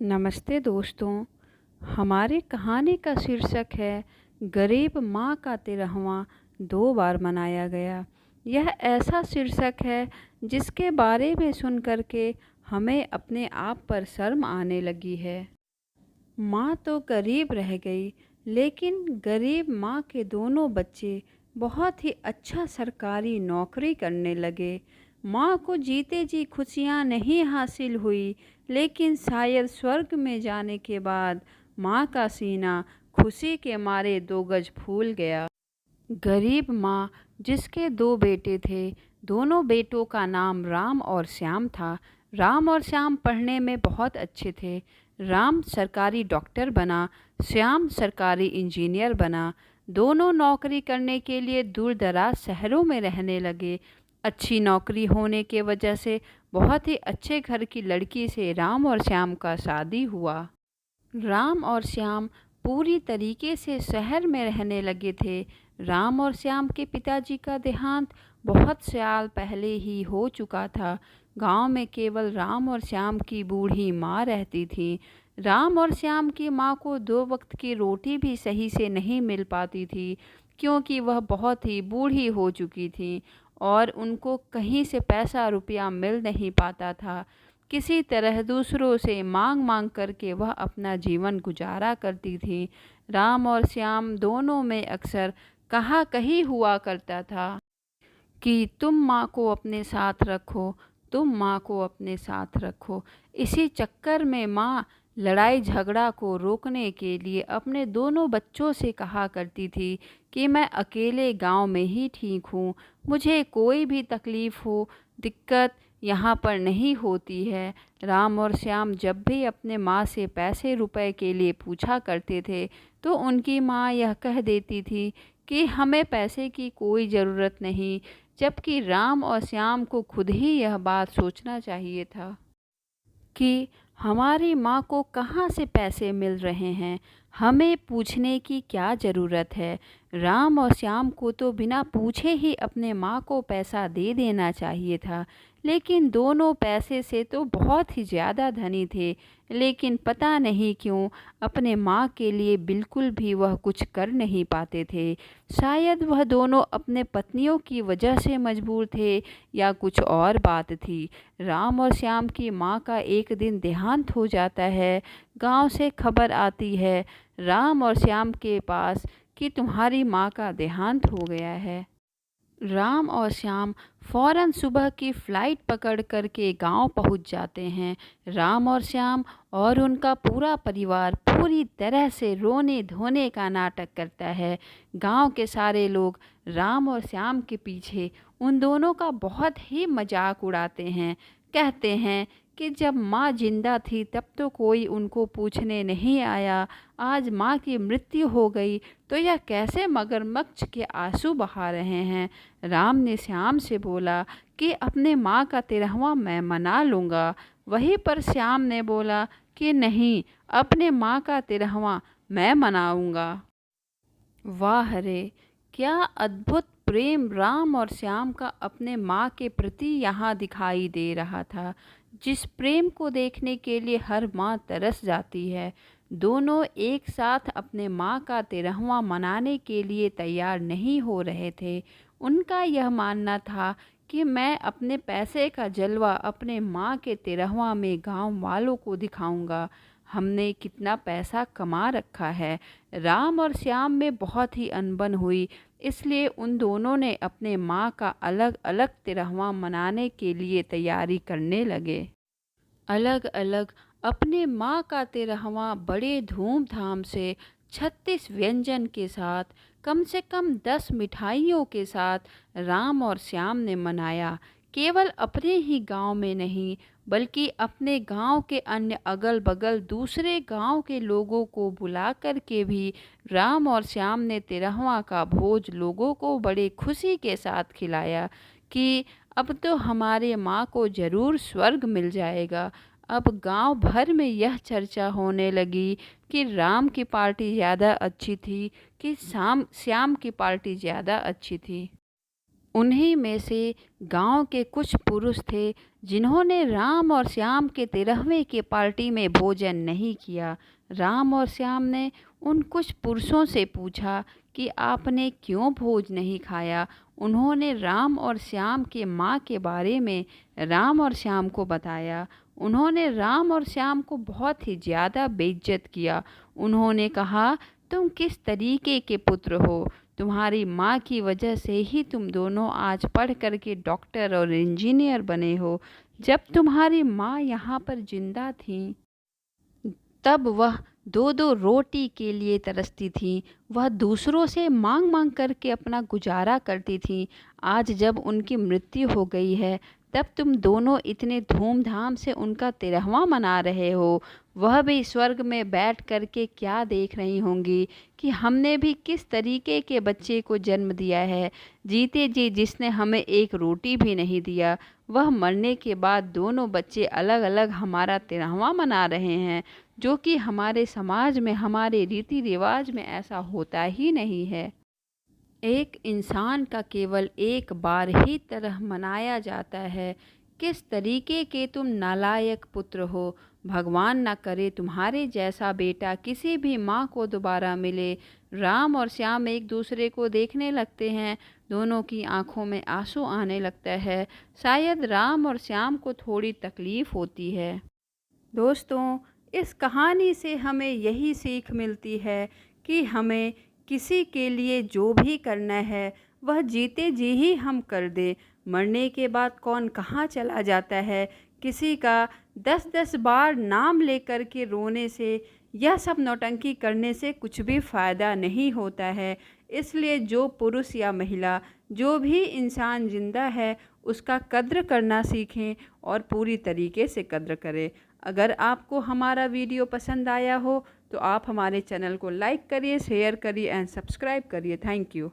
नमस्ते दोस्तों। हमारी कहानी का शीर्षक है गरीब माँ का 13वां 2 बार मनाया गया। यह ऐसा शीर्षक है जिसके बारे में सुनकर के हमें अपने आप पर शर्म आने लगी है। माँ तो गरीब रह गई, लेकिन गरीब माँ के दोनों बच्चे बहुत ही अच्छा सरकारी नौकरी करने लगे। माँ को जीते जी खुशियाँ नहीं हासिल हुई, लेकिन शायद स्वर्ग में जाने के बाद माँ का सीना खुशी के मारे 2 गज फूल गया। गरीब माँ, जिसके 2 बेटे थे, दोनों बेटों का नाम राम और श्याम था। राम और श्याम पढ़ने में बहुत अच्छे थे। राम सरकारी डॉक्टर बना, श्याम सरकारी इंजीनियर बना। दोनों नौकरी करने के लिए दूर दराज शहरों में रहने लगे। अच्छी नौकरी होने के वजह से बहुत ही अच्छे घर की लड़की से राम और श्याम का शादी हुआ। राम और श्याम पूरी तरीके से शहर में रहने लगे थे। राम और श्याम के पिताजी का देहांत बहुत साल पहले ही हो चुका था। गांव में केवल राम और श्याम की बूढ़ी माँ रहती थी। राम और श्याम की माँ को 2 वक्त की रोटी भी सही से नहीं मिल पाती थी, क्योंकि वह बहुत ही बूढ़ी हो चुकी थी और उनको कहीं से पैसा रुपया मिल नहीं पाता था। किसी तरह दूसरों से मांग मांग करके वह अपना जीवन गुजारा करती थी। राम और श्याम दोनों में अक्सर कहा कही हुआ करता था कि तुम माँ को अपने साथ रखो, तुम माँ को अपने साथ रखो। इसी चक्कर में माँ लड़ाई झगड़ा को रोकने के लिए अपने दोनों बच्चों से कहा करती थी कि मैं अकेले गांव में ही ठीक हूँ, मुझे कोई भी तकलीफ़ हो, दिक्कत यहाँ पर नहीं होती है। राम और श्याम जब भी अपने माँ से पैसे रुपए के लिए पूछा करते थे, तो उनकी माँ यह कह देती थी कि हमें पैसे की कोई ज़रूरत नहीं, जबकि राम और श्याम को खुद ही यह बात सोचना चाहिए था कि हमारी माँ को कहाँ से पैसे मिल रहे हैं, हमें पूछने की क्या ज़रूरत है। राम और श्याम को तो बिना पूछे ही अपने माँ को पैसा दे देना चाहिए था, लेकिन दोनों पैसे से तो बहुत ही ज़्यादा धनी थे। लेकिन पता नहीं क्यों अपने माँ के लिए बिल्कुल भी वह कुछ कर नहीं पाते थे। शायद वह दोनों अपने पत्नियों की वजह से मजबूर थे, या कुछ और बात थी। राम और श्याम की माँ का एक दिन देहांत हो जाता है। गांव से खबर आती है राम और श्याम के पास कि तुम्हारी माँ का देहांत हो गया है। राम और श्याम फौरन सुबह की फ़्लाइट पकड़ कर के गांव पहुंच जाते हैं। राम और श्याम और उनका पूरा परिवार पूरी तरह से रोने धोने का नाटक करता है। गांव के सारे लोग राम और श्याम के पीछे उन दोनों का बहुत ही मजाक उड़ाते हैं। कहते हैं कि जब माँ जिंदा थी तब तो कोई उनको पूछने नहीं आया, आज माँ की मृत्यु हो गई तो यह कैसे मगरमच्छ के आंसू बहा रहे हैं। राम ने श्याम से बोला कि अपने माँ का 13वां मैं मना लूँगा। वहीं पर श्याम ने बोला कि नहीं, अपने माँ का 13वां मैं मनाऊँगा। वाह रे! क्या अद्भुत प्रेम राम और श्याम का अपने माँ के प्रति यहाँ दिखाई दे रहा था, जिस प्रेम को देखने के लिए हर माँ तरस जाती है। दोनों एक साथ अपने माँ का 13वां मनाने के लिए तैयार नहीं हो रहे थे। उनका यह मानना था कि मैं अपने पैसे का जलवा अपने माँ के 13वां में गांव वालों को दिखाऊंगा। हमने कितना पैसा कमा रखा है। राम और श्याम में बहुत ही अनबन हुई, इसलिए उन दोनों ने अपने माँ का अलग अलग 13वां मनाने के लिए तैयारी करने लगे। अलग अलग अपने माँ का 13वां बड़े धूमधाम से 36 व्यंजन के साथ, कम से कम 10 मिठाइयों के साथ राम और श्याम ने मनाया। केवल अपने ही गांव में नहीं, बल्कि अपने गांव के अन्य अगल बगल दूसरे गांव के लोगों को बुला कर के भी राम और श्याम ने 13वां का भोज लोगों को बड़े खुशी के साथ खिलाया कि अब तो हमारे माँ को ज़रूर स्वर्ग मिल जाएगा। अब गांव भर में यह चर्चा होने लगी कि राम की पार्टी ज़्यादा अच्छी थी कि श्याम की पार्टी ज़्यादा अच्छी थी। उन्हीं में से गांव के कुछ पुरुष थे जिन्होंने राम और श्याम के 13वें के पार्टी में भोजन नहीं किया। राम और श्याम ने उन कुछ पुरुषों से पूछा कि आपने क्यों भोज नहीं खाया। उन्होंने राम और श्याम के माँ के बारे में राम और श्याम को बताया। उन्होंने राम और श्याम को बहुत ही ज़्यादा बेइज्जत किया। उन्होंने कहा, तुम किस तरीके के पुत्र हो? तुम्हारी माँ की वजह से ही तुम दोनों आज पढ़ कर के डॉक्टर और इंजीनियर बने हो। जब तुम्हारी माँ यहाँ पर जिंदा थी तब वह दो दो रोटी के लिए तरसती थी। वह दूसरों से मांग मांग करके अपना गुजारा करती थी। आज जब उनकी मृत्यु हो गई है तब तुम दोनों इतने धूमधाम से उनका 13वां मना रहे हो। वह भी स्वर्ग में बैठ करके क्या देख रही होंगी कि हमने भी किस तरीके के बच्चे को जन्म दिया है। जीते जी जिसने हमें एक रोटी भी नहीं दिया, वह मरने के बाद दोनों बच्चे अलग अलग हमारा 13वां मना रहे हैं, जो कि हमारे समाज में, हमारे रीति रिवाज में ऐसा होता ही नहीं है। एक इंसान का केवल एक बार ही तरह मनाया जाता है। किस तरीके के तुम नालायक पुत्र हो। भगवान न करे तुम्हारे जैसा बेटा किसी भी माँ को दोबारा मिले। राम और श्याम एक दूसरे को देखने लगते हैं। दोनों की आंखों में आंसू आने लगता है। शायद राम और श्याम को थोड़ी तकलीफ़ होती है। दोस्तों, इस कहानी से हमें यही सीख मिलती है कि हमें किसी के लिए जो भी करना है वह जीते जी ही हम कर दें। मरने के बाद कौन कहाँ चला जाता है। किसी का 10-10 बार नाम लेकर के रोने से, यह सब नौटंकी करने से कुछ भी फ़ायदा नहीं होता है। इसलिए जो पुरुष या महिला, जो भी इंसान ज़िंदा है, उसका कद्र करना सीखें और पूरी तरीके से कद्र करें। अगर आपको हमारा वीडियो पसंद आया हो तो आप हमारे चैनल को लाइक करिए, शेयर करिए एंड सब्सक्राइब करिए। Thank you.